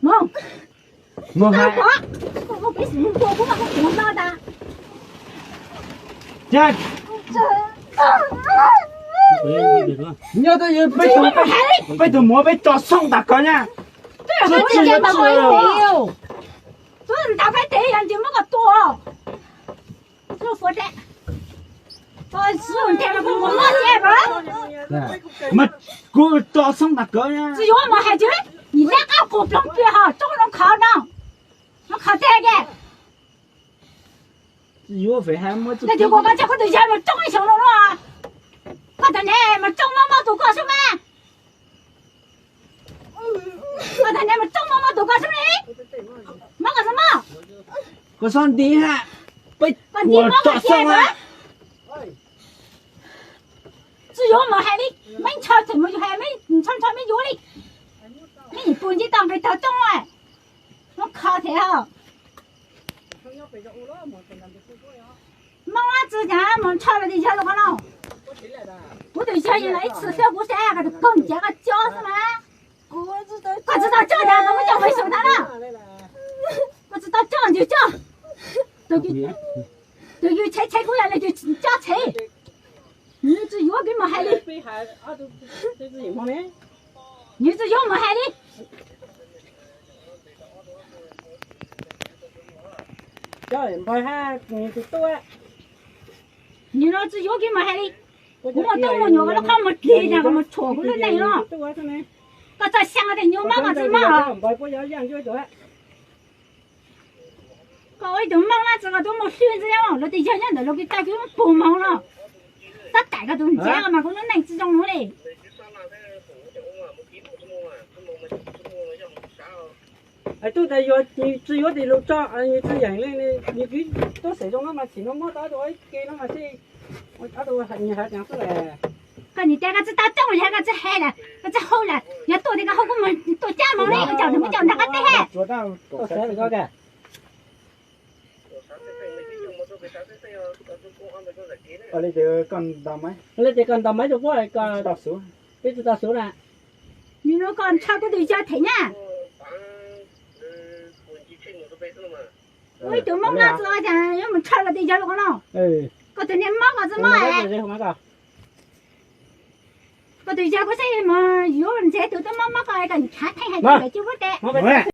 Mông. Mông Tao hai. có. Cô biết sự cô của mà không chịu lo ta. Chết. Nhớ tới giờ bây giờ mua bây cho xong đã có nha. Tôi chỉ cho tao phải tiêu. Tôi tao phải tiêu anh chỉ mất cái tua. Tôi phụ trách. Tôi sử dụng tiền là không muốn lo gì mà. Mà cô cho xong đã có nha. Chỉ có mà hay chứ. 你那个股票最好，中了考呢，我考这个。有费还没做。那就我们这个对象嘛，中一小龙了。我的呢，嘛中妈妈都告诉嘛。我的呢，嘛中妈妈都告诉你。妈个什么？ Có son tí ha. Bây còn gì của mà cho xong á. 只有嘛还哩，没炒什么就还没，你炒没有哩。你半夜当被到中哎，我靠天啊！妈妈之前我炒了点钱了可能，我对象人来吃小锅山，个更加个叫什么？我知道叫的，我们叫为什么他了？我知道叫就叫，都有菜过来了就叫菜，你只有给么海里，你只有么海里。 cho em bơi ha thì tôi你那只有给么海里，我等我牛个都看么地那个么错过了那了，那咱想的牛妈妈子嘛， bơi có gió giang cho tôi 各位都忙了，这个都没选择了，那得想想的，那个大家不忙了，咱大家都这样嘛，可能能这种路嘞。 tôi thấy vô chỉ vô thì lúc cho anh chỉ dạng lên như cái tôi sử dụng nó mà chỉ nó mất đó rồi kia nó mà chỉ ở đâu hành hạt nhang cái 跟你这个是打中了，这个是害了，这好了，要多这个好我们多加忙了，叫他们叫那个的害。做到做啥子个？Ở đây giờ còn đầm mấy? Lấy thì còn tầm mấy chục cái còn Đọc số. biết tao số nè. 你那个差不多叫停啊。我都忙了，这个讲要么差了对叫了可能。Ừ. 个对你忙个子嘛哎， không có 个对叫不是嘛，有人在都忙个个，你看看还就不得。